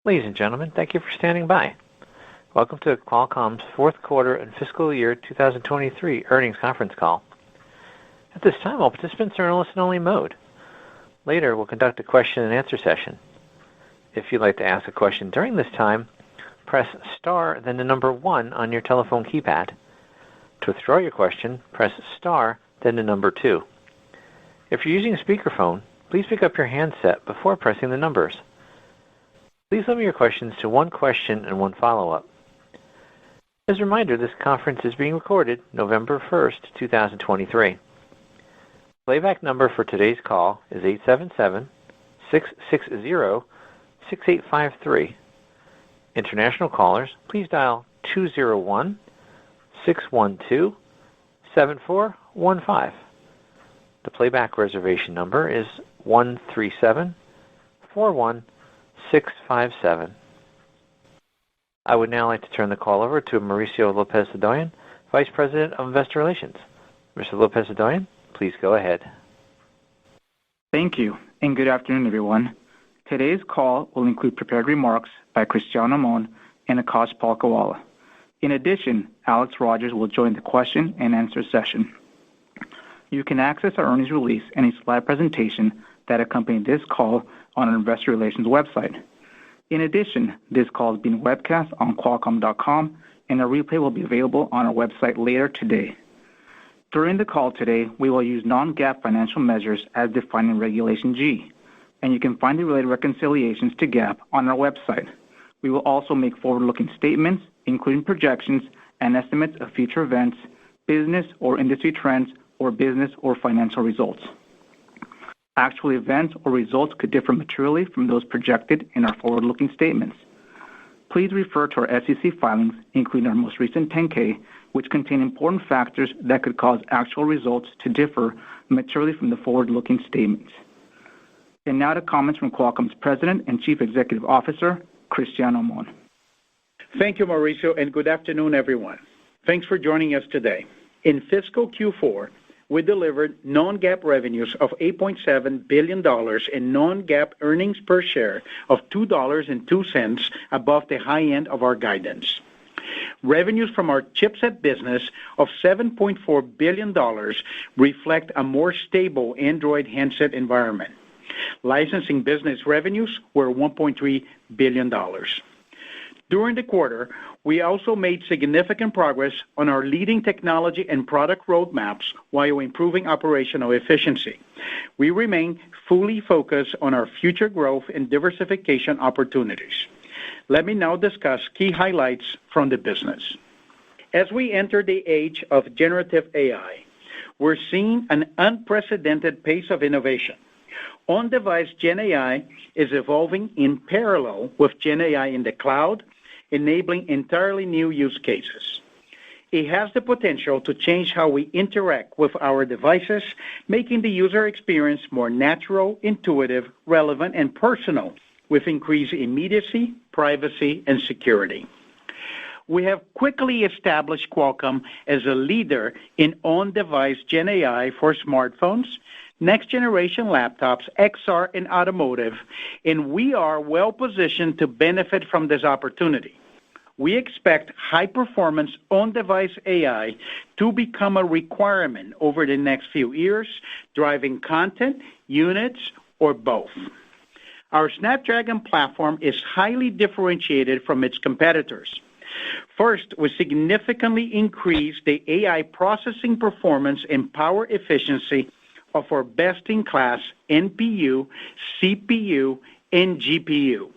Ladies and gentlemen, thank you for standing by. Welcome to Qualcomm's fourth quarter and fiscal year 2023 earnings conference call. At this time, all participants are in a listen-only mode. Later, we'll conduct a question-and-answer session. If you'd like to ask a question during this time, press star, then the number 1 on your telephone keypad. To withdraw your question, press star, then the number 2. If you're using a speakerphone, please pick up your handset before pressing the numbers. Please limit your questions to one question and one follow-up. As a reminder, this conference is being recorded November 1st, 2023. Playback number for today's call is 877-660-6853. International callers, please dial 201-612-7415. The playback reservation number is 137-41657. I would now like to turn the call over to Mauricio Lopez-Hodoyan, Vice President of Investor Relations. Mr. Lopez-Hodoyan, please go ahead. Thank you, and good afternoon, everyone. Today's call will include prepared remarks by Cristiano Amon and Akash Palkhiwala. In addition, Alex Rogers will join the question-and-answer session. You can access our earnings release and a slide presentation that accompany this call on our investor relations website. In addition, this call is being webcast on Qualcomm.com, and a replay will be available on our website later today. During the call today, we will use non-GAAP financial measures as defined in Regulation G, and you can find the related reconciliations to GAAP on our website. We will also make forward-looking statements, including projections and estimates of future events, business or industry trends, or business or financial results. Actual events or results could differ materially from those projected in our forward-looking statements. Please refer to our SEC filings, including our most recent 10-K, which contain important factors that could cause actual results to differ materially from the forward-looking statements. And now to comments from Qualcomm's President and Chief Executive Officer, Cristiano Amon. Thank you, Mauricio, and good afternoon, everyone. Thanks for joining us today. In fiscal Q4, we delivered non-GAAP revenues of $8.7 billion and non-GAAP earnings per share of $2.02 above the high end of our guidance. Revenues from our chipset business of $7.4 billion reflect a more stable Android handset environment. Licensing business revenues were $1.3 billion. During the quarter, we also made significant progress on our leading technology and product roadmaps while improving operational efficiency. We remain fully focused on our future growth and diversification opportunities. Let me now discuss key highlights from the business. As we enter the age of generative AI, we're seeing an unprecedented pace of innovation. On-device Gen AI is evolving in parallel with Gen AI in the cloud, enabling entirely new use cases. It has the potential to change how we interact with our devices, making the user experience more natural, intuitive, relevant, and personal, with increased immediacy, privacy, and security. We have quickly established Qualcomm as a leader in on-device Gen AI for smartphones, next-generation laptops, XR, and automotive, and we are well-positioned to benefit from this opportunity. We expect high-performance on-device AI to become a requirement over the next few years, driving content, units, or both. Our Snapdragon platform is highly differentiated from its competitors. First, we significantly increased the AI processing performance and power efficiency of our best-in-class NPU, CPU, and GPU.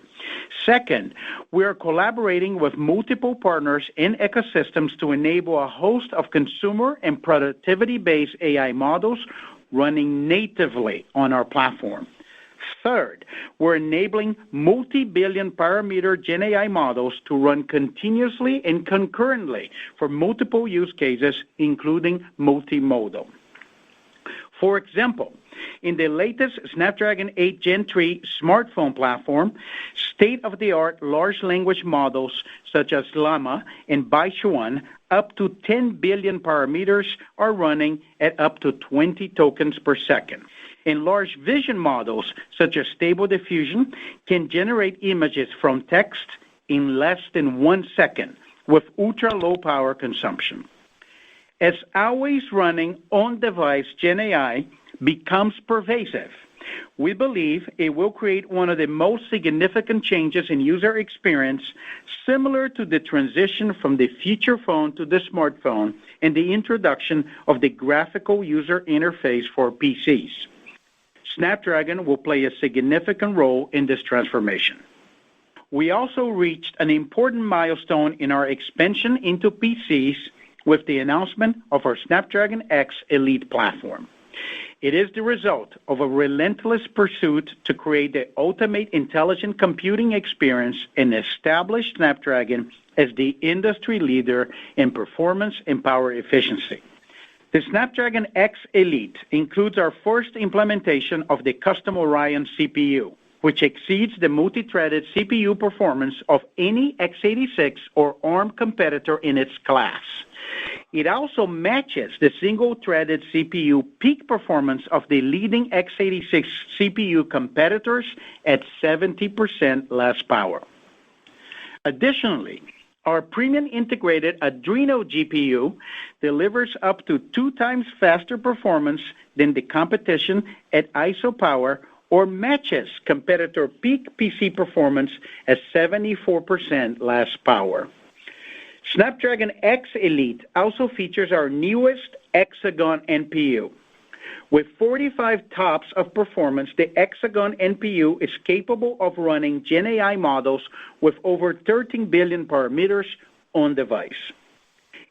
Second, we are collaborating with multiple partners and ecosystems to enable a host of consumer and productivity-based AI models running natively on our platform. Third, we're enabling multi-billion parameter Gen AI models to run continuously and concurrently for multiple use cases, including multimodal. For example, in the latest Snapdragon 8 Gen 3 smartphone platform, state-of-the-art large language models such as Llama and Baichuan, up to 10 billion parameters, are running at up to 20 tokens per second. And large vision models, such as Stable Diffusion, can generate images from text in less than 1 second with ultra-low power consumption. As always-running on-device Gen AI becomes pervasive, we believe it will create one of the most significant changes in user experience, similar to the transition from the feature phone to the smartphone and the introduction of the graphical user interface for PCs. Snapdragon will play a significant role in this transformation. We also reached an important milestone in our expansion into PCs with the announcement of our Snapdragon X Elite platform. It is the result of a relentless pursuit to create the ultimate intelligent computing experience and establish Snapdragon as the industry leader in performance and power efficiency. The Snapdragon X Elite includes our first implementation of the custom Orion CPU, which exceeds the multi-threaded CPU performance of any x86 or ARM competitor in its class. It also matches the single-threaded CPU peak performance of the leading x86 CPU competitors at 70% less power. Additionally, our premium integrated Adreno GPU delivers up to 2 times faster performance than the competition at ISO power or matches competitor peak PC performance at 74% less power. Snapdragon X Elite also features our newest Hexagon NPU. With 45 TOPS of performance, the Hexagon NPU is capable of running Gen AI models with over 13 billion parameters on device.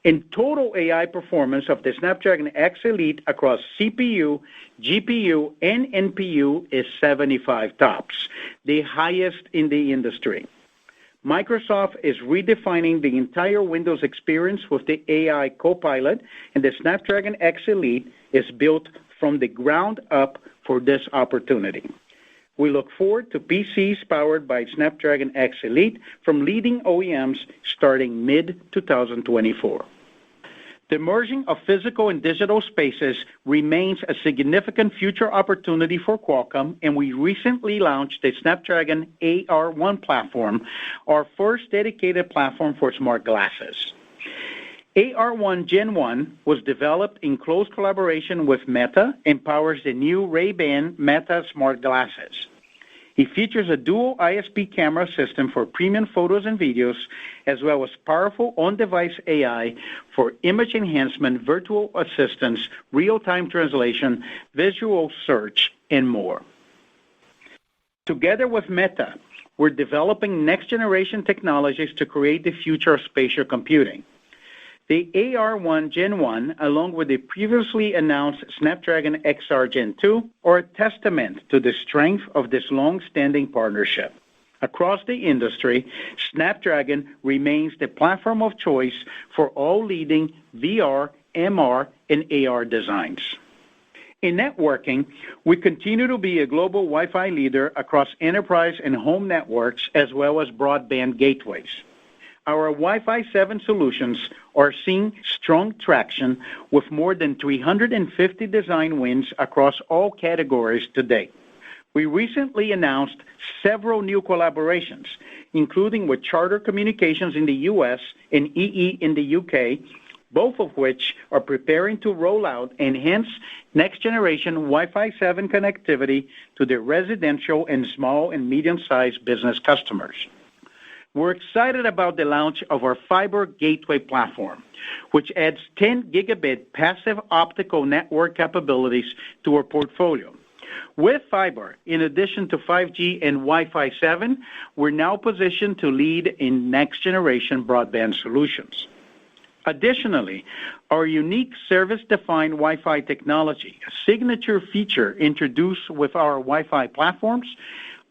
In total AI performance of the Snapdragon X Elite across CPU, GPU, and NPU is 75 TOPS, the highest in the industry. Microsoft is redefining the entire Windows experience with the AI Copilot, and the Snapdragon X Elite is built from the ground up for this opportunity. We look forward to PCs powered by Snapdragon X Elite from leading OEMs starting mid-2024. The merging of physical and digital spaces remains a significant future opportunity for Qualcomm, and we recently launched the Snapdragon AR1 platform, our first dedicated platform for smart glasses. AR1 Gen 1 was developed in close collaboration with Meta and powers the new Ray-Ban Meta smart glasses. It features a dual ISP camera system for premium photos and videos, as well as powerful on-device AI for image enhancement, virtual assistance, real-time translation, visual search, and more. Together with Meta, we're developing next-generation technologies to create the future of spatial computing. The AR1 Gen 1, along with the previously announced Snapdragon XR Gen 2, are a testament to the strength of this long-standing partnership. Across the industry, Snapdragon remains the platform of choice for all leading VR, MR, and AR designs. In networking, we continue to be a global Wi-Fi leader across enterprise and home networks, as well as broadband gateways. Our Wi-Fi 7 solutions are seeing strong traction with more than 350 design wins across all categories to date. We recently announced several new collaborations, including with Charter Communications in the U.S. and EE in the UK, both of which are preparing to roll out enhanced next-generation Wi-Fi 7 connectivity to their residential and small and medium-sized business customers. We're excited about the launch of our Fiber Gateway platform, which adds 10 gigabit passive optical network capabilities to our portfolio. With fiber, in addition to 5G and Wi-Fi 7, we're now positioned to lead in next-generation broadband solutions. Additionally, our unique service-defined Wi-Fi technology, a signature feature introduced with our Wi-Fi platforms,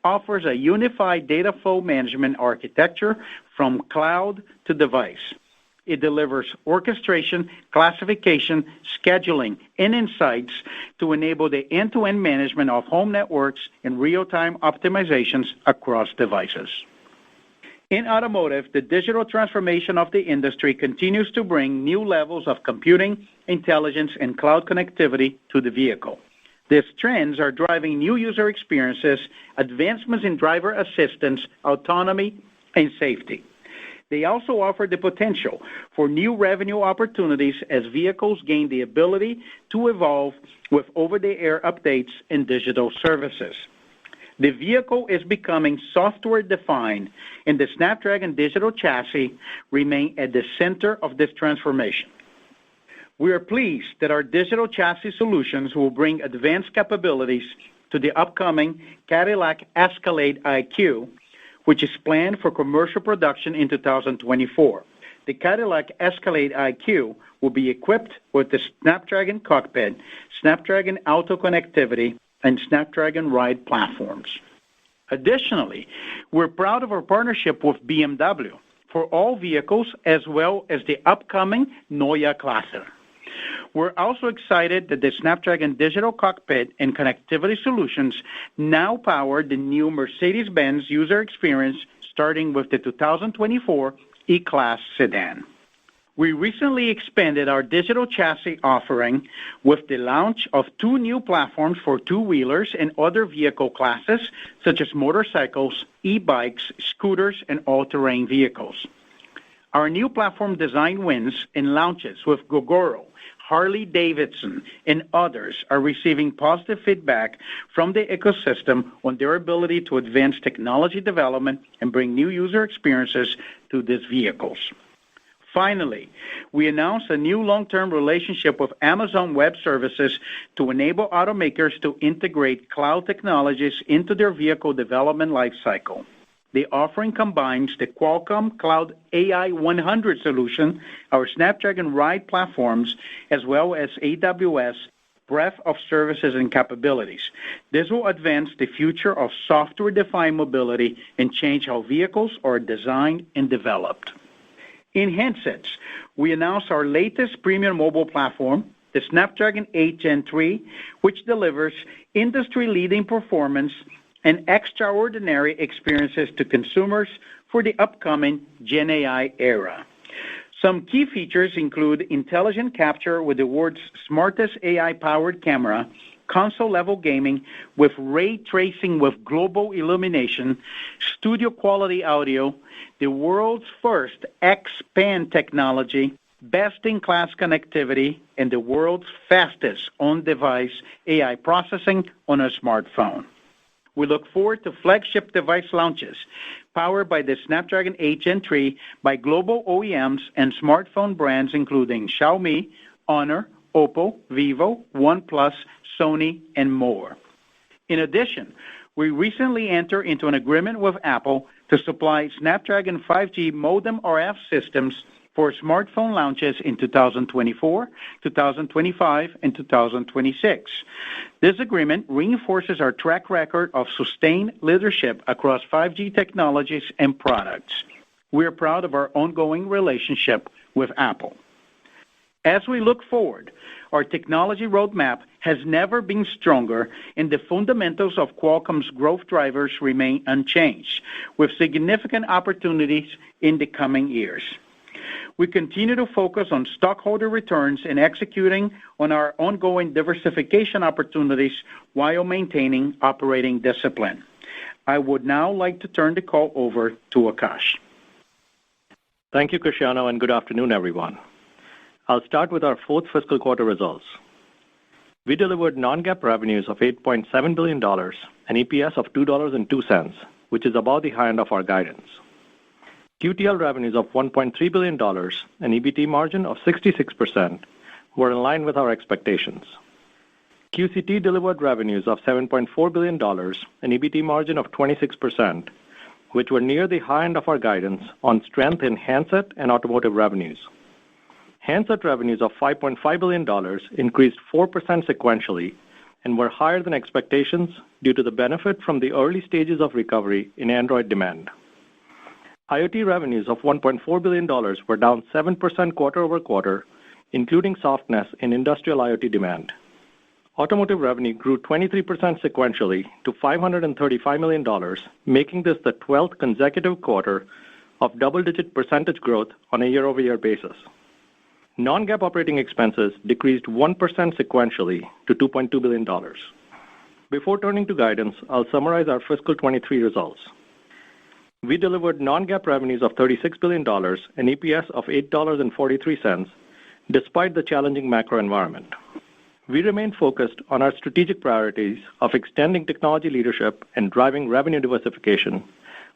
offers a unified data flow management architecture from cloud to device. It delivers orchestration, classification, scheduling, and insights to enable the end-to-end management of home networks and real-time optimizations across devices. In automotive, the digital transformation of the industry continues to bring new levels of computing, intelligence, and cloud connectivity to the vehicle. These trends are driving new user experiences, advancements in driver assistance, autonomy, and safety. They also offer the potential for new revenue opportunities as vehicles gain the ability to evolve with over-the-air updates and digital services. The vehicle is becoming software-defined, and the Snapdragon digital chassis remain at the center of this transformation. We are pleased that our digital chassis solutions will bring advanced capabilities to the upcoming Cadillac Escalade IQ, which is planned for commercial production in 2024. The Cadillac Escalade IQ will be equipped with the Snapdragon Cockpit, Snapdragon Auto Connectivity, and Snapdragon Ride platforms. Additionally, we're proud of our partnership with BMW for all vehicles as well as the upcoming Neue Klasse. We're also excited that the Snapdragon Digital Cockpit and Connectivity solutions now power the new Mercedes-Benz user experience starting with the 2024 E-Class sedan. We recently expanded our digital chassis offering with the launch of 2 new platforms for two-wheelers and other vehicle classes, such as motorcycles, e-bikes, scooters, and all-terrain vehicles. Our new platform design wins and launches with Gogoro, Harley-Davidson, and others are receiving positive feedback from the ecosystem on their ability to advance technology development and bring new user experiences to these vehicles. Finally, we announced a new long-term relationship with Amazon Web Services to enable automakers to integrate cloud technologies into their vehicle development lifecycle. The offering combines the Qualcomm Cloud AI 100 solution, our Snapdragon Ride platforms, as well as AWS breadth of services and capabilities. This will advance the future of software-defined mobility and change how vehicles are designed and developed. In handsets, we announced our latest premium mobile platform, the Snapdragon 8 Gen 3, which delivers industry-leading performance and extraordinary experiences to consumers for the upcoming Gen AI era. Some key features include intelligent capture with the world's smartest AI-powered camera, console-level gaming with ray tracing with global illumination, studio-quality audio, the world's first X-Band technology, best-in-class connectivity, and the world's fastest on-device AI processing on a smartphone. We look forward to flagship device launches powered by the Snapdragon 8 Gen 3 by global OEMs and smartphone brands including Xiaomi, Honor, Oppo, Vivo, OnePlus, Sony, and more. In addition, we recently entered into an agreement with Apple to supply Snapdragon 5G modem RF systems for smartphone launches in 2024, 2025, and 2026. This agreement reinforces our track record of sustained leadership across 5G technologies and products. We are proud of our ongoing relationship with Apple. As we look forward, our technology roadmap has never been stronger, and the fundamentals of Qualcomm's growth drivers remain unchanged, with significant opportunities in the coming years. We continue to focus on stockholder returns and executing on our ongoing diversification opportunities while maintaining operating discipline. I would now like to turn the call over to Akash. Thank you, Cristiano, and good afternoon, everyone. I'll start with our fourth fiscal quarter results. We delivered non-GAAP revenues of $8.7 billion and EPS of $2.02, which is above the high end of our guidance. QTL revenues of $1.3 billion and EBT margin of 66% were in line with our expectations. QCT delivered revenues of $7.4 billion and EBT margin of 26%, which were near the high end of our guidance on strength in handset and automotive revenues. Handset revenues of $5.5 billion increased 4% sequentially and were higher than expectations due to the benefit from the early stages of recovery in Android demand. IoT revenues of $1.4 billion were down 7% quarter-over-quarter, including softness in industrial IoT demand. Automotive revenue grew 23% sequentially to $535 million, making this the 12th consecutive quarter of double-digit percentage growth on a year-over-year basis. Non-GAAP operating expenses decreased 1% sequentially to $2.2 billion. Before turning to guidance, I'll summarize our fiscal 23 results. We delivered non-GAAP revenues of $36 billion and EPS of $8.43, despite the challenging macro environment. We remain focused on our strategic priorities of extending technology leadership and driving revenue diversification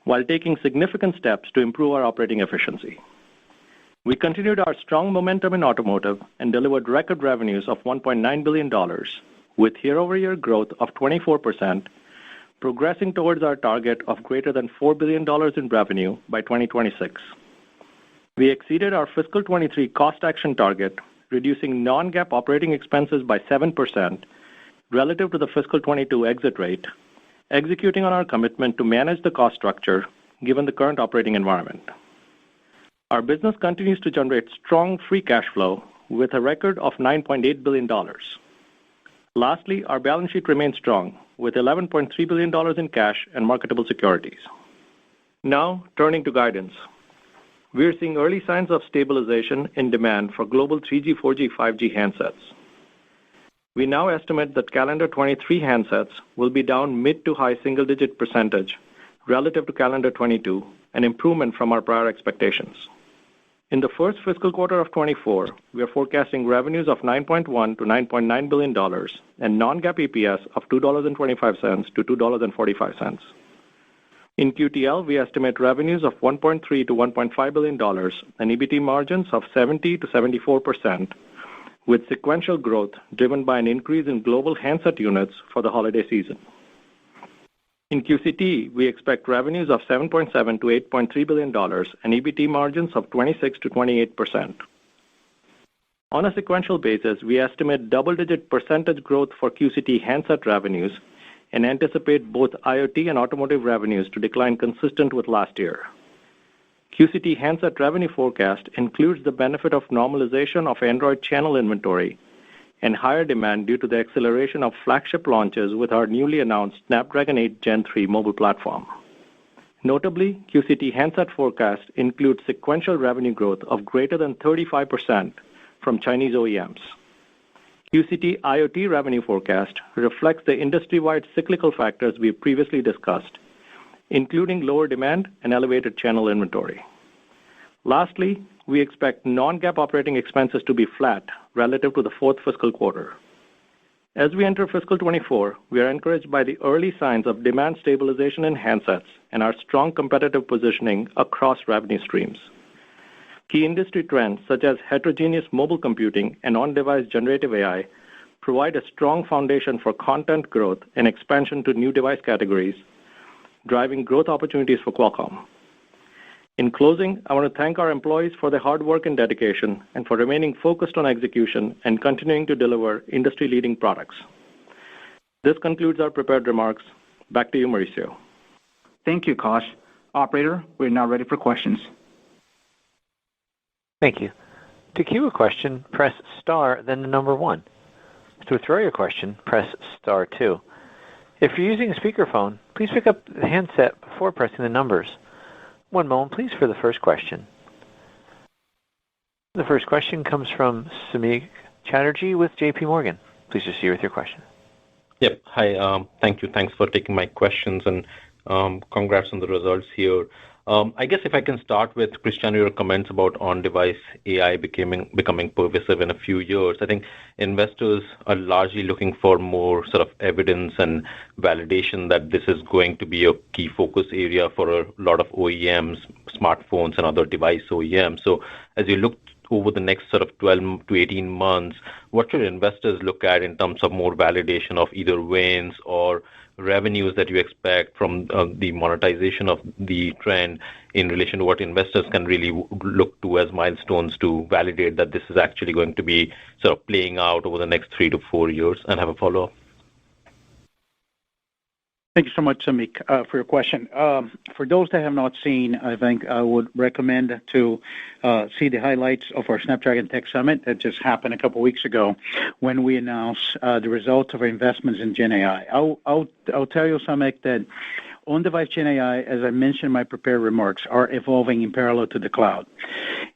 while taking significant steps to improve our operating efficiency. We continued our strong momentum in automotive and delivered record revenues of $1.9 billion, with year-over-year growth of 24%, progressing towards our target of greater than $4 billion in revenue by 2026. We exceeded our fiscal 23 cost action target, reducing non-GAAP operating expenses by 7% relative to the fiscal 22 exit rate, executing on our commitment to manage the cost structure given the current operating environment. Our business continues to generate strong free cash flow with a record of $9.8 billion. Lastly, our balance sheet remains strong with $11.3 billion in cash and marketable securities. Now, turning to guidance. We are seeing early signs of stabilization in demand for global 3G, 4G, 5G handsets. We now estimate that calendar 23 handsets will be down mid to high single-digit % relative to calendar 22, an improvement from our prior expectations. In the first fiscal quarter of 24, we are forecasting revenues of $9.1 to $9.9 billion and non-GAAP EPS of $2.25 to $2.45. In QTL, we estimate revenues of $1.3 to $1.5 billion and EBT margins of 70 to 74%, with sequential growth driven by an increase in global handset units for the holiday season. In QCT, we expect revenues of $7.7 to $8.3 billion and EBT margins of 26 to 28%. On a sequential basis, we estimate double-digit % growth for QCT handset revenues and anticipate both IoT and automotive revenues to decline consistent with last year. QCT handset revenue forecast includes the benefit of normalization of Android channel inventory and higher demand due to the acceleration of flagship launches with our newly announced Snapdragon 8 Gen 3 mobile platform. Notably, QCT handset forecast includes sequential revenue growth of greater than 35% from Chinese OEMs. QCT IoT revenue forecast reflects the industry-wide cyclical factors we previously discussed, including lower demand and elevated channel inventory. Lastly, we expect non-GAAP operating expenses to be flat relative to the fourth fiscal quarter. As we enter fiscal 24, we are encouraged by the early signs of demand stabilization in handsets and our strong competitive positioning across revenue streams. Key industry trends such as heterogeneous mobile computing and on-device generative AI provide a strong foundation for content growth and expansion to new device categories, driving growth opportunities for Qualcomm. In closing, I want to thank our employees for their hard work and dedication and for remaining focused on execution and continuing to deliver industry-leading products. This concludes our prepared remarks. Back to you, Mauricio. Thank you, Kash. Operator, we're now ready for questions. Thank you. To queue a question, press star, then the number 1. To withdraw your question, press star 2. If you're using a speakerphone, please pick up the handset before pressing the numbers. One moment, please, for the first question. The first question comes from Samik Chatterjee with JP Morgan. Please proceed with your question. Yep. Hi. Thank you. Thanks for taking my questions, and congrats on the results here. I guess if I can start with, Cristiano, your comments about on-device AI becoming pervasive in a few years. I think investors are largely looking for more sort of evidence and validation that this is going to be a key focus area for a lot of OEMs, smartphones, and other device OEMs. So as you look over the next sort of 12 to 18 months, what should investors look at in terms of more validation of either wins or revenues that you expect from the monetization of the trend in relation to what investors can really look to as milestones to validate that this is actually going to be sort of playing out over the next 3 to 4 years? And have a follow-up. Thank you so much, Samik, for your question. For those that have not seen, I think I would recommend to see the highlights of our Snapdragon Tech Summit that just happened a couple weeks ago when we announced the results of our investments in Gen AI. I'll tell you, Samik, that on-device Gen AI, as I mentioned in my prepared remarks, are evolving in parallel to the cloud.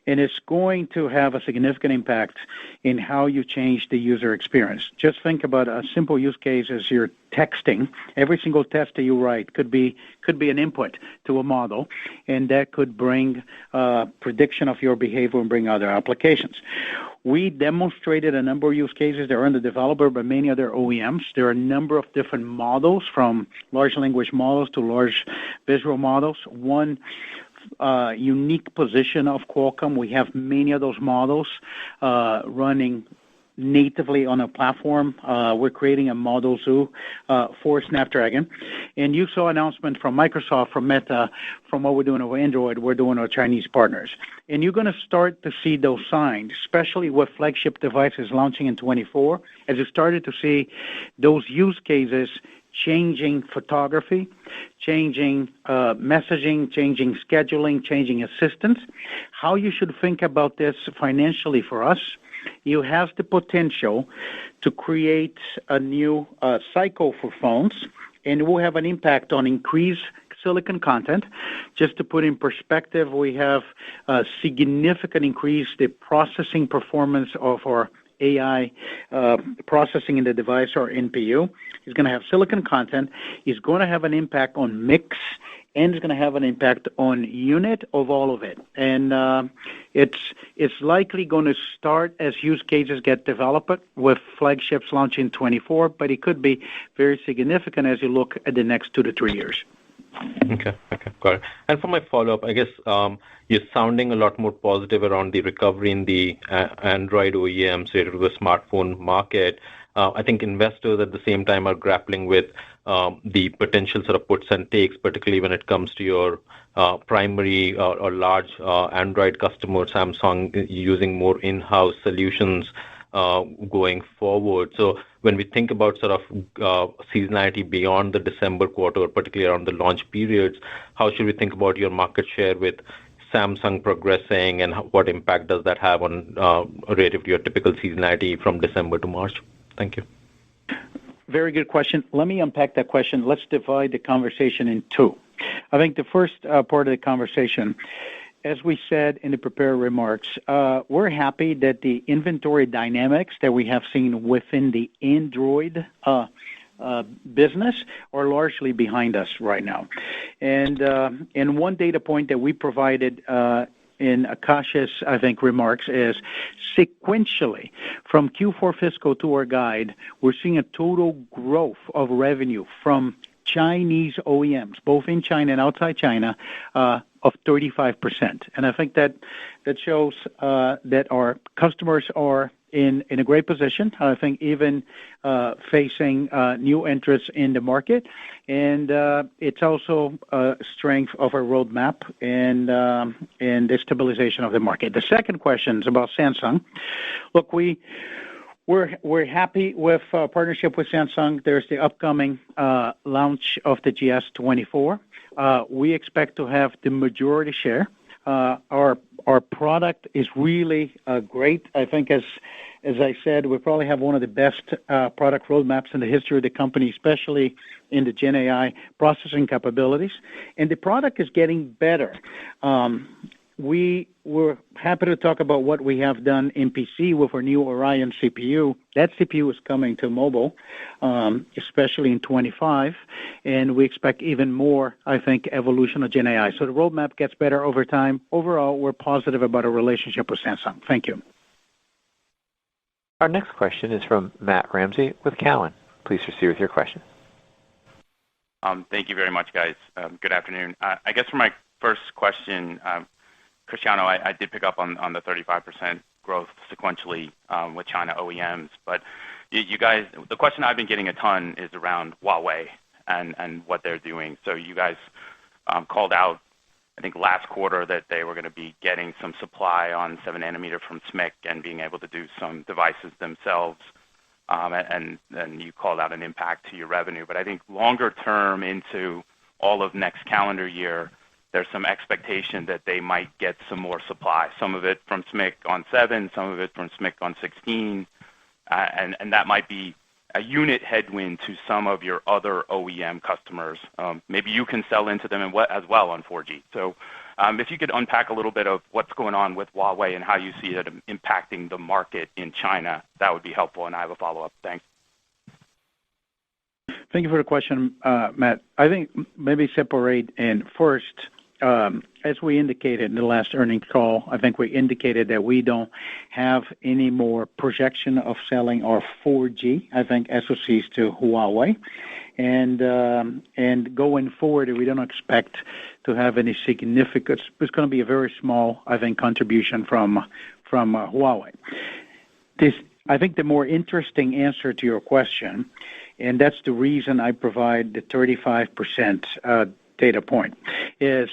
and it's going to have a significant impact in how you change the user experience. Just think about a simple use case as you're texting. Every single text that you write could be an input to a model, and that could bring prediction of your behavior and bring other applications. We demonstrated a number of use cases that are under developer by many other OEMs. There are a number of different models, from large language models to large visual models. One unique position of Qualcomm, we have many of those models running natively on a platform. We're creating a model zoo for Snapdragon. And you saw announcement from Microsoft, from Meta, from what we're doing over Android, we're doing our Chinese partners. And you're going to start to see those signs, especially with flagship devices launching in 24, as you started to see those use cases changing photography, changing messaging, changing scheduling, changing assistance. How you should think about this financially for us, you have the potential to create a new cycle for phones, and it will have an impact on increased silicon content. Just to put in perspective, we have a significant increase the processing performance of our AI processing in the device, or NPU. It's going to have silicon content. It's going to have an impact on mix, and it's going to have an impact on unit of all of it. And it's likely going to start as use cases get developed with flagships launching 24, but it could be very significant as you look at the next 2 to 3 years. Okay, got it. And for my follow-up, I guess you're sounding a lot more positive around the recovery in the Android OEMs related to the smartphone market. I think investors at the same time are grappling with the potential sort of puts and takes, particularly when it comes to your primary or large Android customer, Samsung, using more in-house solutions going forward. So when we think about sort of seasonality beyond the December quarter, particularly around the launch periods, how should we think about your market share with Samsung progressing, and what impact does that have on relative to your typical seasonality from December to March? Thank you. Very good question. Let me unpack that question. Let's divide the conversation in two. I think the first part of the conversation, as we said in the prepared remarks, we're happy that the inventory dynamics that we have seen within the Android business are largely behind us right now. And one data point that we provided in Akash's, I think, remarks is sequentially from Q4 fiscal to our guide, we're seeing a total growth of revenue from Chinese OEMs, both in China and outside China, of 35%. And I think that shows that our customers are in a great position. I think even facing new entrants in the market, and it's also a strength of our roadmap and the stabilization of the market. The second question is about Samsung. Look, we're happy with our partnership with Samsung. There's the upcoming launch of the GS24. We expect to have the majority share. Our product is really great. I think, as I said, we probably have one of the best product roadmaps in the history of the company, especially in the Gen AI processing capabilities. And the product is getting better. We were happy to talk about what we have done in PC with our new Orion CPU. That CPU is coming to mobile, especially in 25, and we expect even more, I think, evolution of Gen AI. So the roadmap gets better over time. Overall, we're positive about our relationship with Samsung. Thank you. Our next question is from Matt Ramsey with Cowen. Please proceed with your question. Thank you very much, guys. Good afternoon. I guess for my first question, Cristiano, I did pick up on the 35% growth sequentially with China OEMs, but you guys, the question I've been getting a ton is around Huawei and what they're doing. So you guys called out, I think, last quarter that they were going to be getting some supply on 7 nanometer from SMIC and being able to do some devices themselves, and you called out an impact to your revenue. But I think longer term into all of next calendar year, there's some expectation that they might get some more supply, some of it from SMIC on 7, some of it from SMIC on 16, and that might be a unit headwind to some of your other OEM customers. Maybe you can sell into them as well on 4G. So If you could unpack a little bit of what's going on with Huawei and how you see it impacting the market in China, that would be helpful. And I have a follow-up. Thanks. Thank you for the question, Matt. I think maybe separate and first, as we indicated in the last earnings call, I think we indicated that we don't have any more projection of selling our 4G, I think, SoCs to Huawei. And going forward, we don't expect to have any significant. It's going to be a very small, I think, contribution from Huawei. I think the more interesting answer to your question, and that's the reason I provide the 35% data point, is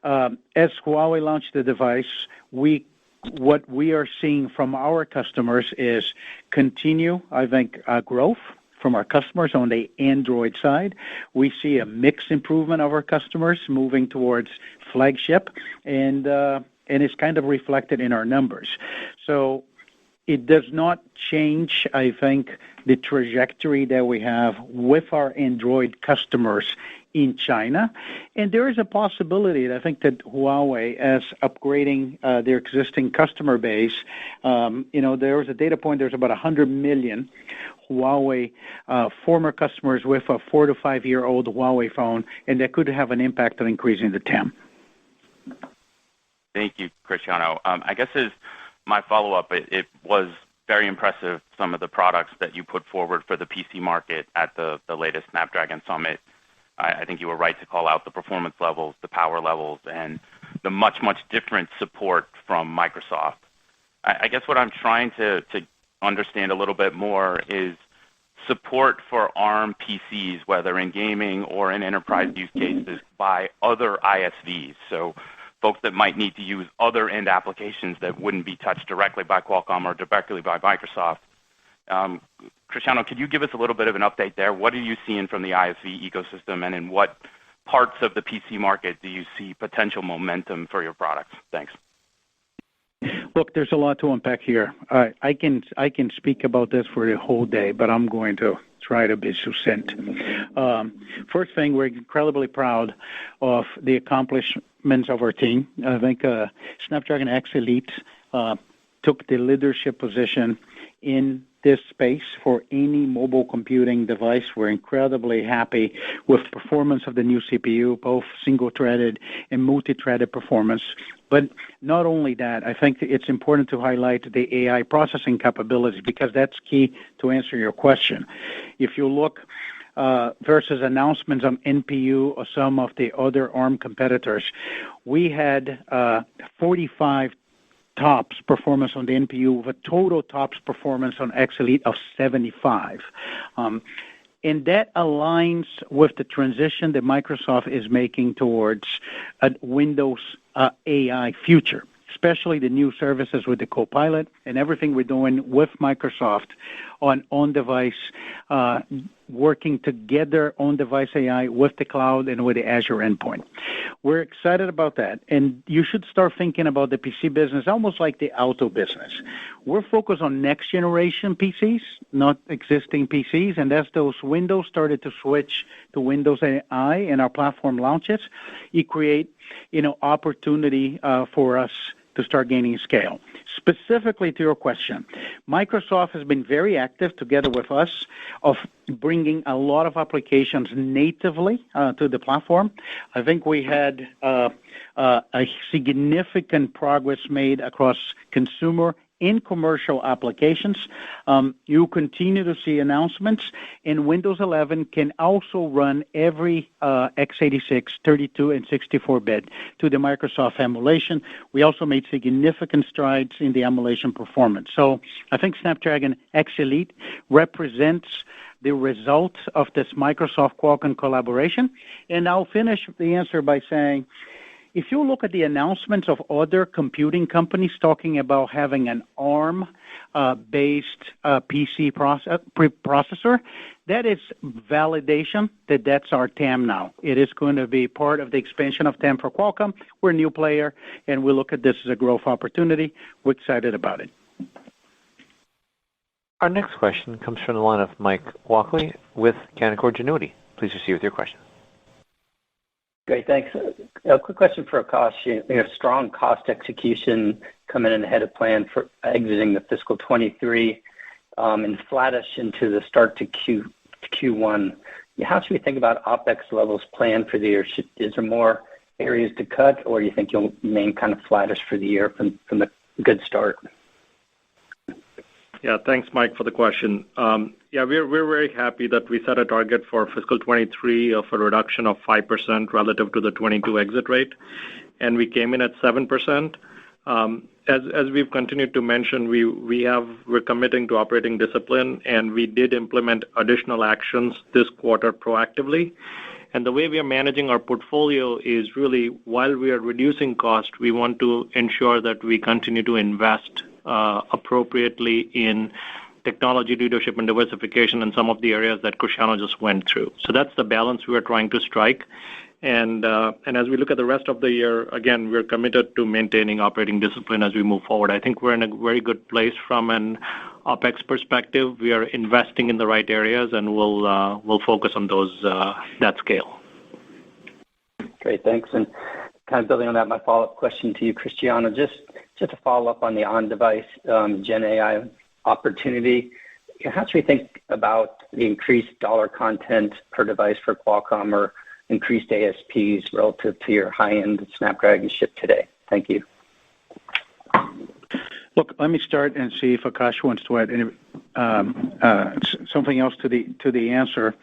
as Huawei launched the device, what we are seeing from our customers is continue, I think, growth from our customers on the Android side. We see a mixed improvement of our customers moving towards flagship, and it's kind of reflected in our numbers. So it does not change, I think, the trajectory that we have with our Android customers in China. And there is a possibility, I think, that Huawei, as upgrading their existing customer base, there was a data point, there's about 100 million Huawei former customers with a 4 to 5 year old Huawei phone, and that could have an impact on increasing the TAM. Thank you, Cristiano. I guess as my follow-up, it was very impressive, some of the products that you put forward for the PC market at the latest Snapdragon Summit. I think you were right to call out the performance levels, the power levels, and the much, much different support from Microsoft. I guess what I'm trying to understand a little bit more is support for ARM PCs, whether in gaming or in enterprise use cases, by other ISVs. So folks that might need to use other end applications that wouldn't be touched directly by Qualcomm or directly by Microsoft. Cristiano, could you give us a little bit of an update there? What are you seeing from the ISV ecosystem, and in what parts of the PC market do you see potential momentum for your products? Thanks. Look, there's a lot to unpack here. I can speak about this for the whole day, but I'm going to try to be succinct. First thing, we're incredibly proud of the accomplishments of our team. I think Snapdragon X Elite took the leadership position in this space for any mobile computing device. We're incredibly happy with performance of the new CPU, both single-threaded and multi-threaded performance. But not only that, I think it's important to highlight the AI processing capabilities, because that's key to answer your question. If you look versus announcements on NPU or some of the other ARM competitors, we had 45 tops performance on the NPU with a total tops performance on X Elite of 75. And that aligns with the transition that Microsoft is making towards a Windows AI future, especially the new services with the Copilot and everything we're doing with Microsoft on-device, working together on-device AI with the cloud and with the Azure endpoint. We're excited about that, and you should start thinking about the PC business almost like the auto business. We're focused on next-generation PCs, not existing PCs, and as those Windows started to switch to Windows AI and our platform launches, it create opportunity for us to start gaining scale. Specifically to your question, Microsoft has been very active together with us of bringing a lot of applications natively to the platform. I think we had a significant progress made across consumer in commercial applications. You continue to see announcements, and Windows 11 can also run every x86, 32, and 64-bit to the Microsoft emulation. We also made significant strides in the emulation performance. So I think Snapdragon X Elite represents the result of this Microsoft Qualcomm collaboration. And I'll finish the answer by saying, if you look at the announcements of other computing companies talking about having an ARM-based PC processor, that is validation that that's our TAM now. It is going to be part of the expansion of TAM for Qualcomm. We're a new player, and we look at this as a growth opportunity. We're excited about it. Our next question comes from the line of Mike Walkley with Canaccord Genuity. Please proceed with your question. Great, thanks. A quick question for Akash. You have strong cost execution coming in ahead of plan for exiting the fiscal 23 and flattish into the start to Q1. How should we think about OpEx levels planned for the year? Is there more areas to cut, or do you think you'll remain kind of flattish for the year from the good start? Yeah, thanks, Mike, for the question. We're very happy that we set a target for fiscal 23 of a reduction of 5% relative to the 22 exit rate, and we came in at 7%. As we've continued to mention, we're committing to operating discipline, and we did implement additional actions this quarter proactively. And the way we are managing our portfolio is really, while we are reducing cost, we want to ensure that we continue to invest appropriately in technology leadership and diversification in some of the areas that Cristiano just went through. So that's the balance we are trying to strike. And as we look at the rest of the year, again, we're committed to maintaining operating discipline as we move forward. I think we're in a very good place from an OpEx perspective. We are investing in the right areas, and we'll focus on those that scale. Great, thanks. And kind of building on that, my follow-up question to you, Cristiano, just to follow up on the on-device Gen AI opportunity. How should we think about the increased dollar content per device for Qualcomm or increased ASPs relative to your high-end Snapdragon chip today? Thank you. Look, let me start and see if Akash wants to add something else to the answer.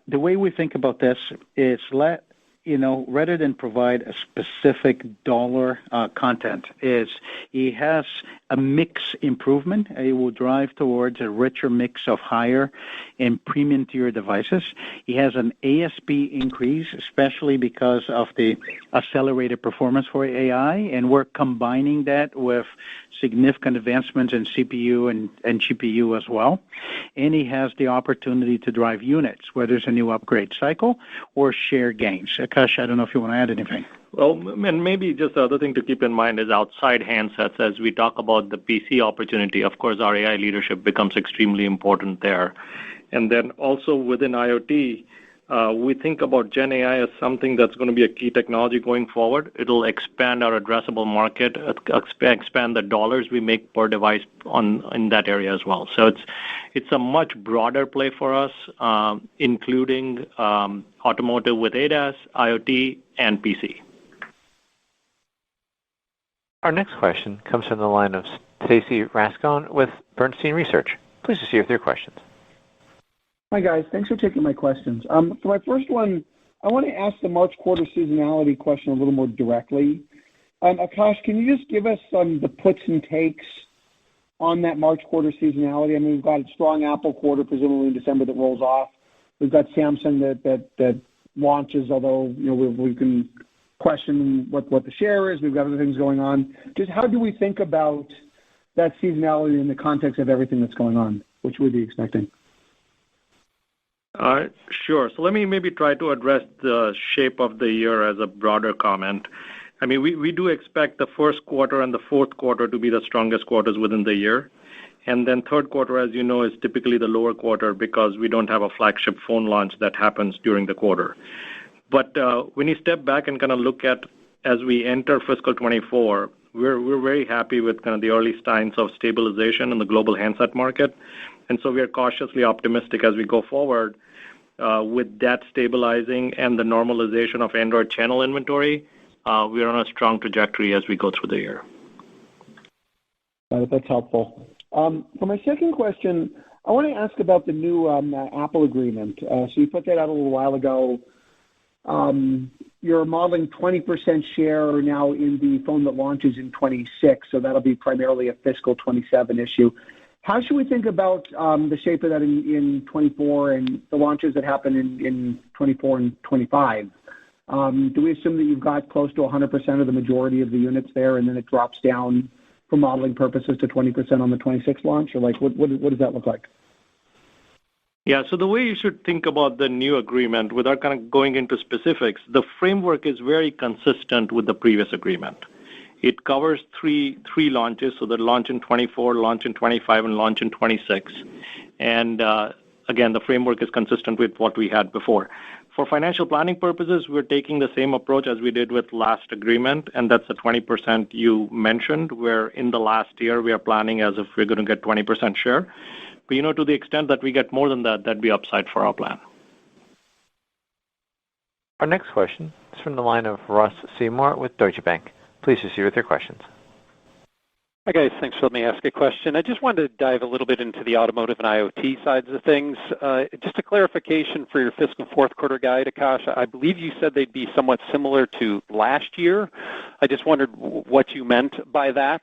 The way we think about this is rather than provide a specific dollar content, it has a mix improvement. It will drive towards a richer mix of higher and premium tier devices. It has an ASP increase, especially because of the accelerated performance for AI, and we're combining that with significant advancements in CPU and GPU as well. And it has the opportunity to drive units, whether it's a new upgrade cycle or share gains. Akash, I don't know if you want to add anything. Well, and maybe just the other thing to keep in mind is outside handsets, as we talk about the PC opportunity, of course, our AI leadership becomes extremely important there. And then also within IoT, we think about Gen AI as something that's going to be a key technology going forward. It'll expand our addressable market, expand the dollars we make per device in that area as well. So it's a much broader play for us, including automotive with ADAS, IoT, and PC. Our next question comes from the line of Stacy Rasgon with Bernstein Research. Please proceed with your questions. Hi, guys. Thanks for taking my questions. For my first one, I want to ask the March quarter seasonality question a little more directly. Akash, can you just give us the puts and takes on that March quarter seasonality? I mean, we've got a strong Apple quarter, presumably in December, that rolls off. We've got Samsung that launches, although we can question what the share is. We've got other things going on. Just how do we think about that seasonality in the context of everything that's going on? Which would be expecting? Sure. So let me maybe try to address the shape of the year as a broader comment. I mean, we do expect the first quarter and the fourth quarter to be the strongest quarters within the year. And then third quarter, as you know, is typically the lower quarter because we don't have a flagship phone launch that happens during the quarter. But when you step back and kind of look at as we enter fiscal 24, we're very happy with kind of the early signs of stabilization in the global handset market. And so we are cautiously optimistic as we go forward with that stabilizing and the normalization of Android channel inventory. We are on a strong trajectory as we go through the year. That's helpful. For my second question, I want to ask about the new Apple agreement. So you put that out a little while ago. You're modeling 20% share now in the phone that launches in 26, so that'll be primarily a fiscal 27 issue. How should we think about the shape of that in 24 and the launches that happen in 24 and 25? Do we assume that you've got close to 100% of the majority of the units there, and then it drops down for modeling purposes to 20% on the 26 launch? Or what does that look like? Yeah, so the way you should think about the new agreement, without kind of going into specifics, the framework is very consistent with the previous agreement. It covers three launches, so the launch in 24, launch in 25, and launch in 26. And again, the framework is consistent with what we had before. For financial planning purposes, we're taking the same approach as we did with last agreement, and that's the 20% you mentioned, where in the last year we are planning as if we're going to get 20% share. But, to the extent that we get more than that, that'd be upside for our plan. Our next question is from the line of Ross Seymour with Deutsche Bank. Please proceed with your questions. Hi, guys. Thanks for letting me ask a question. I just wanted to dive a little bit into the automotive and IoT sides of things. Just a clarification for your fiscal fourth quarter guide, Akash. I believe you said they'd be somewhat similar to last year. I just wondered what you meant by that.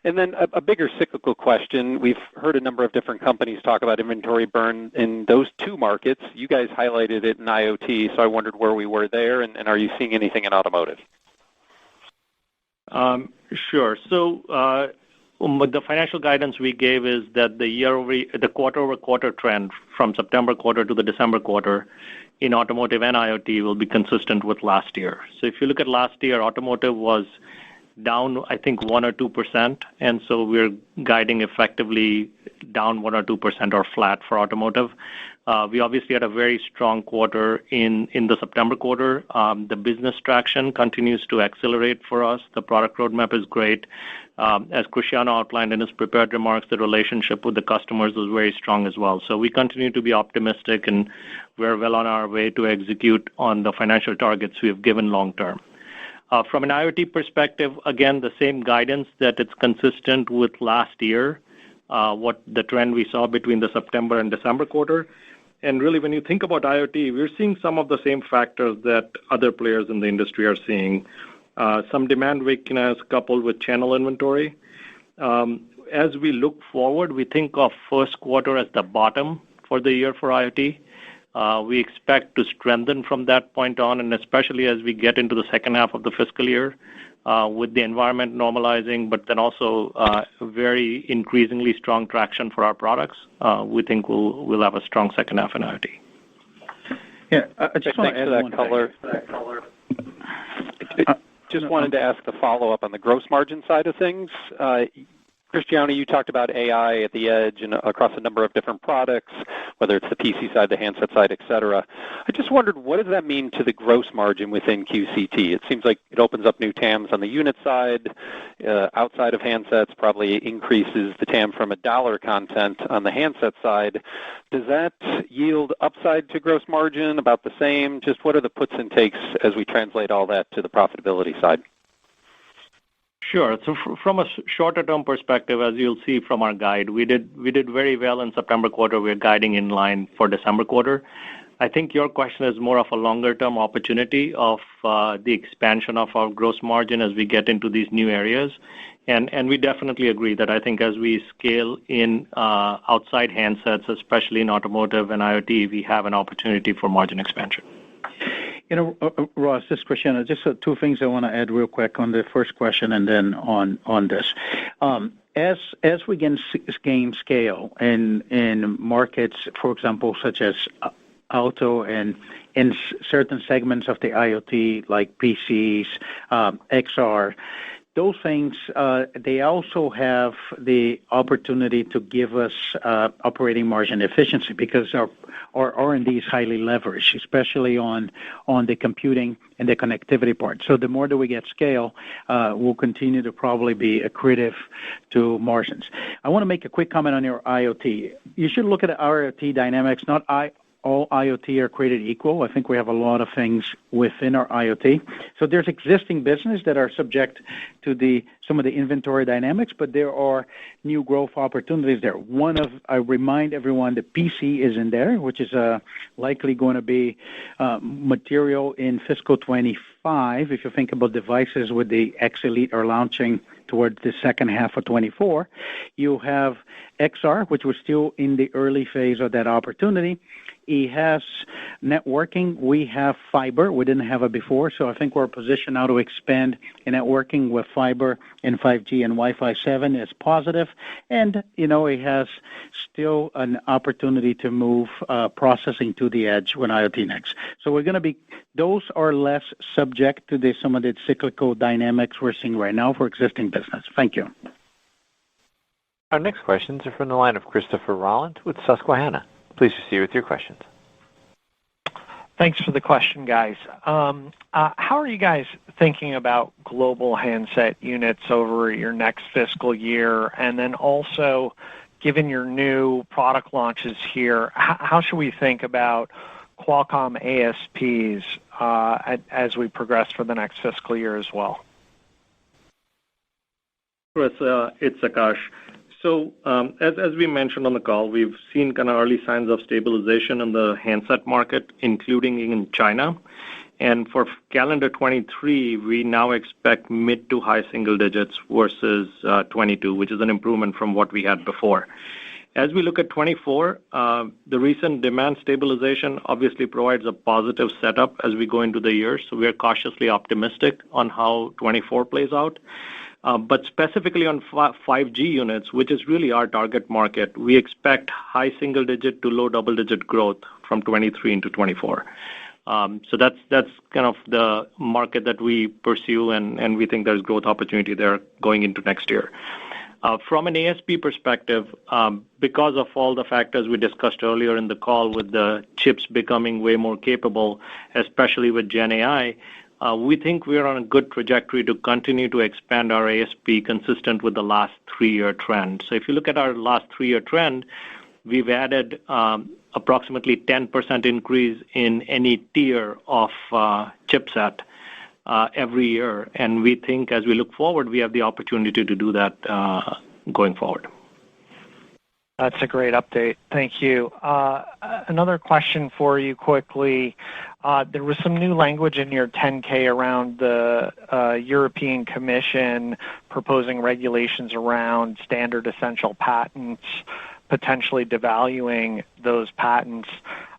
And then a bigger cyclical question. We've heard a number of different companies talk about inventory burn in those two markets. You guys highlighted it in IoT, so I wondered where we were there, and are you seeing anything in automotive? Sure. So the financial guidance we gave is that the quarter-over-quarter trend from September quarter to the December quarter in automotive and IoT will be consistent with last year. So if you look at last year, automotive was down, I think, 1 or 2%, and so we're guiding effectively down 1 or 2% or flat for automotive. We obviously had a very strong quarter in the September quarter. The business traction continues to accelerate for us. The product roadmap is great. As Cristiano outlined in his prepared remarks, the relationship with the customers was very strong as well. So we continue to be optimistic, and we're well on our way to execute on the financial targets we have given long term. From an IoT perspective, again, the same guidance that it's consistent with last year, what the trend we saw between the September and December quarter. And really, when you think about IoT, we're seeing some of the same factors that other players in the industry are seeing. Some demand weakness coupled with channel inventory. As we look forward, we think of first quarter as the bottom for the year for IoT. We expect to strengthen from that point on, and especially as we get into the second half of the fiscal year, with the environment normalizing, but then also very increasingly strong traction for our products. We think we'll have a strong second half in IoT. Yeah, I just want to add one color. Just wanted to ask the follow-up on the gross margin side of things. Cristiano, you talked about AI at the edge and across a number of different products, whether it's the PC side, the handset side, et cetera. I just wondered, what does that mean to the gross margin within QCT? It seems like it opens up new TAMs on the unit side, outside of handsets, probably increases the TAM from a dollar content on the handset side. Does that yield upside to gross margin, about the same? Just what are the puts and takes as we translate all that to the profitability side? Sure. So from a shorter-term perspective, as you'll see from our guide, we did very well in September quarter. We're guiding in line for December quarter. I think your question is more of a longer-term opportunity of the expansion of our gross margin as we get into these new areas. And we definitely agree that I think as we scale in outside handsets, especially in automotive and IoT, we have an opportunity for margin expansion. Ross, this is Cristiano. Just two things I want to add real quick on the first question and then on this. As we gain scale in markets, for example, such as auto and in certain segments of the IoT, like PCs, XR, those things, they also have the opportunity to give us operating margin efficiency because our R&D is highly leveraged, especially on the computing and the connectivity part. So the more that we get scale, we'll continue to probably be accretive to margins. I want to make a quick comment on your IoT. You should look at the IoT dynamics. Not all IoT are created equal. I think we have a lot of things within our IoT. So there's existing business that are subject to some of the inventory dynamics, but there are new growth opportunities there. I remind everyone, the PC is in there, which is likely going to be material in fiscal 25. If you think about devices with the X Elite are launching towards the second half of 24, you have XR, which was still in the early phase of that opportunity. It has networking. We have fiber. We didn't have it before, so I think we're positioned now to expand in networking with fiber and 5G and Wi-Fi 7 is positive. And, it has still an opportunity to move processing to the edge when IoT next. So those are less subject to some of the cyclical dynamics we're seeing right now for existing business. Thank you. Our next questions are from the line of Christopher Rolland with Susquehanna. Please proceed with your questions. Thanks for the question, guys. How are you guys thinking about global handset units over your next fiscal year? And then also, given your new product launches here, how should we think about Qualcomm ASPs as we progress for the next fiscal year as well? Chris, it's Akash. So as we mentioned on the call, we've seen kind of early signs of stabilization in the handset market, including in China. And for calendar 23, we now expect mid to high single digits versus 22, which is an improvement from what we had before. As we look at 24, the recent demand stabilization obviously provides a positive setup as we go into the year. So we are cautiously optimistic on how 24 plays out. But specifically on 5G units, which is really our target market, we expect high single-digit to low double-digit growth from 23 into 24. So that's kind of the market that we pursue, and we think there's growth opportunity there going into next year. From an ASP perspective, because of all the factors we discussed earlier in the call with the chips becoming way more capable, especially with Gen AI, we think we're on a good trajectory to continue to expand our ASP consistent with the last 3-year trend. So if you look at our last 3-year trend, we've added approximately 10% increase in any tier of chipset every year. And we think as we look forward, we have the opportunity to do that going forward. That's a great update. Thank you. Another question for you quickly. There was some new language in your 10K around the European Commission proposing regulations around standard essential patents, potentially devaluing those patents.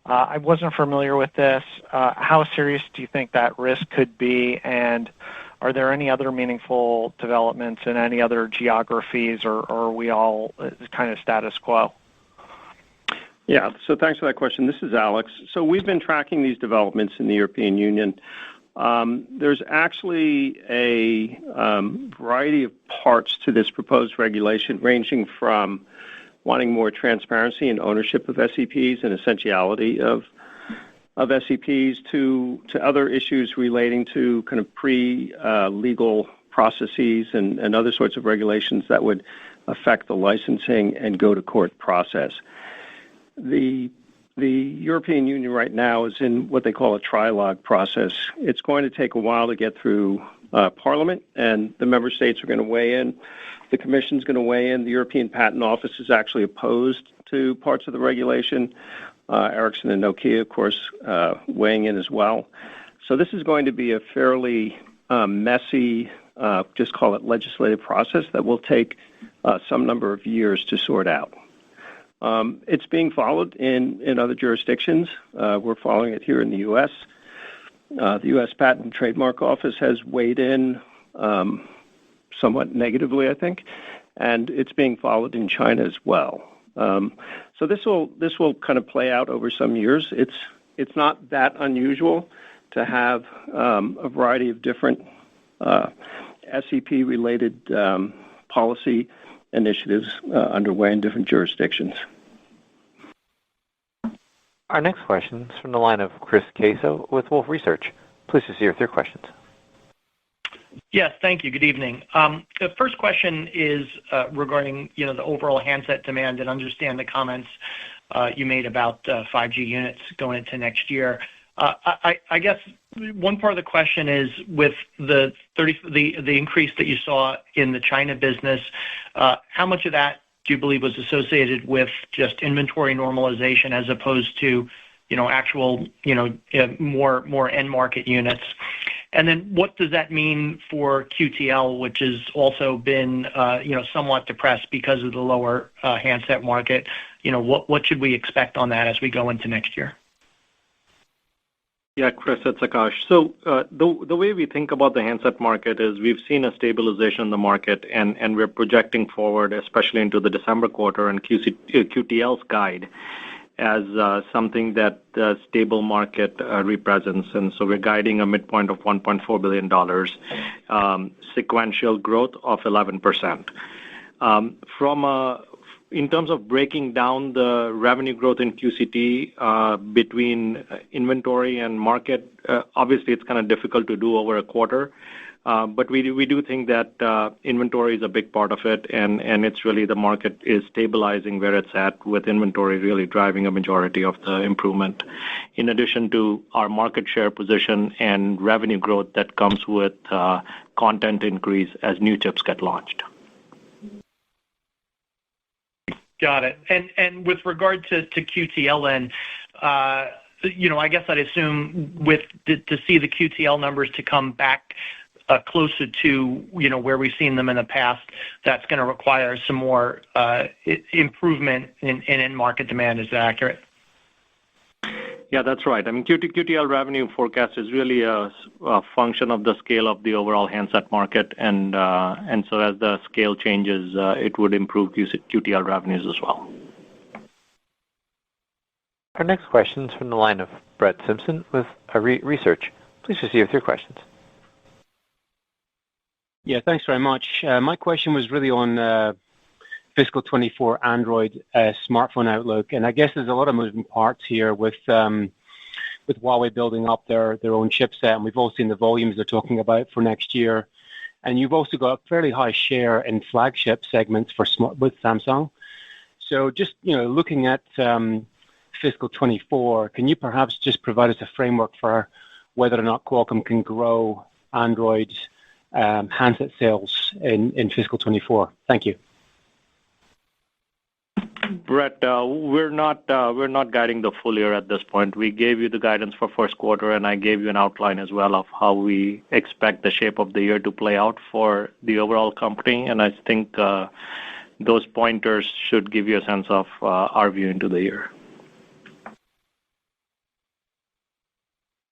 I wasn't familiar with this. How serious do you think that risk could be? And are there any other meaningful developments in any other geographies, or are we all kind of status quo? Yeah, so thanks for that question. This is Alex. So we've been tracking these developments in the European Union. There's actually a variety of parts to this proposed regulation, ranging from wanting more transparency and ownership of SEPs and essentiality of SEPs to other issues relating to kind of pre-legal processes and other sorts of regulations that would affect the licensing and go-to-court process. The European Union right now is in what they call a trilogue process. It's going to take a while to get through Parliament, and the member states are going to weigh in. The Commission's going to weigh in. The European Patent Office is actually opposed to parts of the regulation. Ericsson and Nokia, of course, weighing in as well. So this is going to be a fairly messy, just call it legislative process that will take some number of years to sort out. It's being followed in other jurisdictions. We're following it here in the U.S. The U.S. Patent and Trademark Office has weighed in somewhat negatively, I think, and it's being followed in China as well. So this will kind of play out over some years. It's not that unusual to have a variety of different SEP-related policy initiatives underway in different jurisdictions. Our next question is from the line of Chris Caso with Wolfe Research. Please proceed with your questions. Yes, thank you. Good evening. The first question is regarding the overall handset demand, and understand the comments you made about 5G units going into next year. I guess one part of the question is with the increase that you saw in the China business, how much of that do you believe was associated with just inventory normalization as opposed to actual more end market units? And then what does that mean for QTL, which has also been somewhat depressed because of the lower handset market? What should we expect on that as we go into next year? Yeah, Chris, it's Akash. So the way we think about the handset market is we've seen a stabilization in the market, and we're projecting forward, especially into the December quarter and QTL's guide, as something that the stable market represents. And so we're guiding a midpoint of $1.4 billion, sequential growth of 11%. From in terms of breaking down the revenue growth in QCT between inventory and market, obviously it's kind of difficult to do over a quarter. But we do think that inventory is a big part of it, and it's really the market is stabilizing where it's at, with inventory really driving a majority of the improvement, in addition to our market share position and revenue growth that comes with content increase as new chips get launched. Got it. And with regard to QTL then, I guess I'd assume to see the QTL numbers to come back closer to, where we've seen them in the past, that's going to require some more improvement in market demand. Is that accurate? Yeah, that's right. I mean, QTL revenue forecast is really a function of the scale of the overall handset market, and so as the scale changes, it would improve QTL revenues as well. Our next question is from the line of Brett Simpson with Research. Please proceed with your questions. Yeah, thanks very much. My question was really on fiscal 24 Android smartphone outlook, and I guess there's a lot of moving parts here with Huawei building up their own chipset, and we've all seen the volumes they're talking about for next year. And you've also got a fairly high share in flagship segments with Samsung. So just looking at fiscal 24, can you perhaps just provide us a framework for whether or not Qualcomm can grow Android handset sales in fiscal 24? Thank you. Brett, we're not guiding the full year at this point. We gave you the guidance for first quarter, and I gave you an outline as well of how we expect the shape of the year to play out for the overall company. And I think those pointers should give you a sense of our view into the year.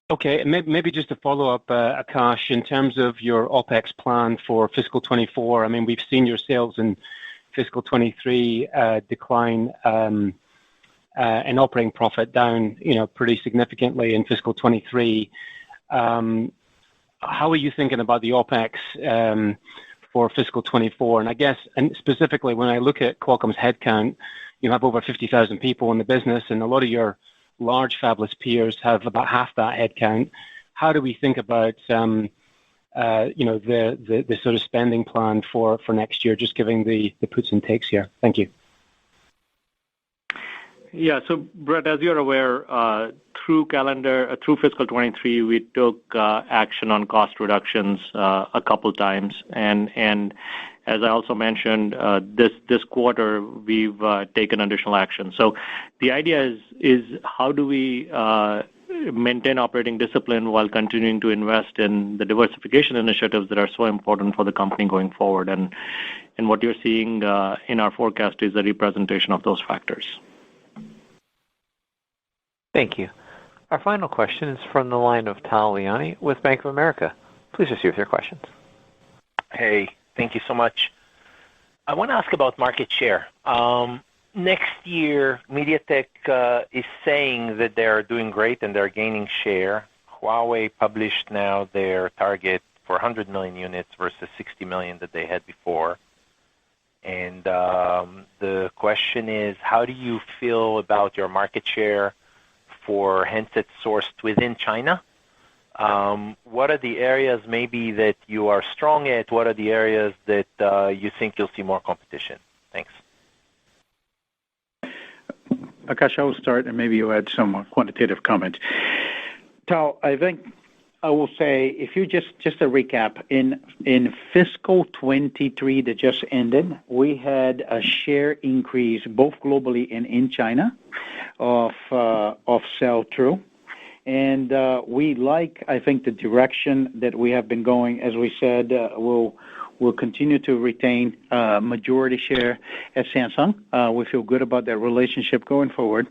Okay, maybe just to follow up, Akash, in terms of your OPEX plan for fiscal 24, I mean, we've seen your sales in fiscal 23 decline and operating profit down, pretty significantly in fiscal 23. How are you thinking about the OPEX for fiscal 24? And I guess, and specifically when I look at Qualcomm's headcount, you have over 50,000 people in the business, and a lot of your large fabless peers have about half that headcount. How do we think about the sort of spending plan for next year, just giving the puts and takes here? Thank you. Yeah, so Brett, as you're aware, through fiscal 23, we took action on cost reductions a couple times, and as I also mentioned, this quarter we've taken additional action. So the idea is how do we maintain operating discipline while continuing to invest in the diversification initiatives that are so important for the company going forward, and what you're seeing in our forecast is a representation of those factors. Thank you. Our final question is from the line of Tal Liani with Bank of America. Please proceed with your questions. Hey, thank you so much. I want to ask about market share. Next year, MediaTek is saying that they're doing great and they're gaining share. Huawei published now their target for 100 million units versus 60 million that they had before. And the question is, how do you feel about your market share for handsets sourced within China? What are the areas maybe that you are strong at? What are the areas that you think you'll see more competition? Thanks. Akash, I will start, and maybe you add some quantitative comments. Tal, I think I will say, if you just a recap, in fiscal 23 that just ended, we had a share increase both globally and in China of sell-through. And we like, I think, the direction that we have been going. As we said, we'll continue to retain majority share at Samsung. We feel good about that relationship going forward.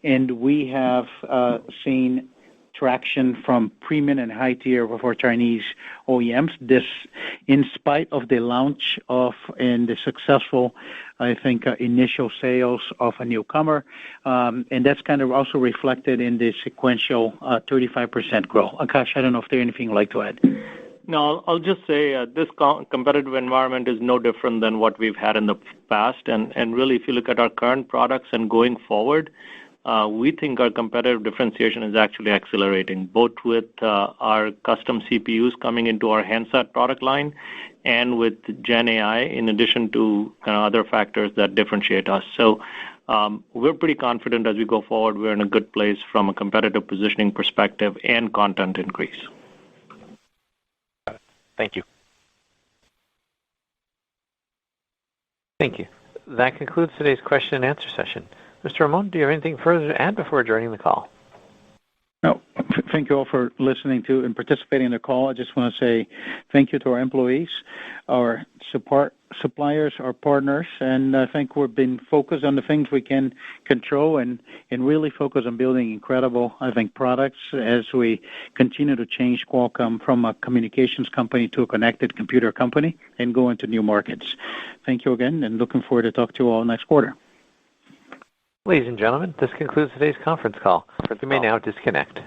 And we have seen traction from premium and high tier of our Chinese OEMs. This, in spite of the launch of and the successful, I think, initial sales of a newcomer, and that's kind of also reflected in the sequential 35% growth. Akash, I don't know if there's anything you'd like to add. No, I'll just say this competitive environment is no different than what we've had in the past. And really, if you look at our current products and going forward, we think our competitive differentiation is actually accelerating, both with our custom CPUs coming into our handset product line and with Gen AI, in addition to kind of other factors that differentiate us. So we're pretty confident as we go forward. We're in a good place from a competitive positioning perspective and content increase. Thank you. Thank you. That concludes today's question and answer session. Mr. Ramon, do you have anything further to add before adjourning the call? No. Thank you all for listening to and participating in the call. I just want to say thank you to our employees, our suppliers, our partners, and I think we've been focused on the things we can control and really focus on building incredible, I think, products as we continue to change Qualcomm from a communications company to a connected computer company and go into new markets. Thank you again, and looking forward to talk to you all next quarter. Ladies and gentlemen, this concludes today's conference call. You may now disconnect.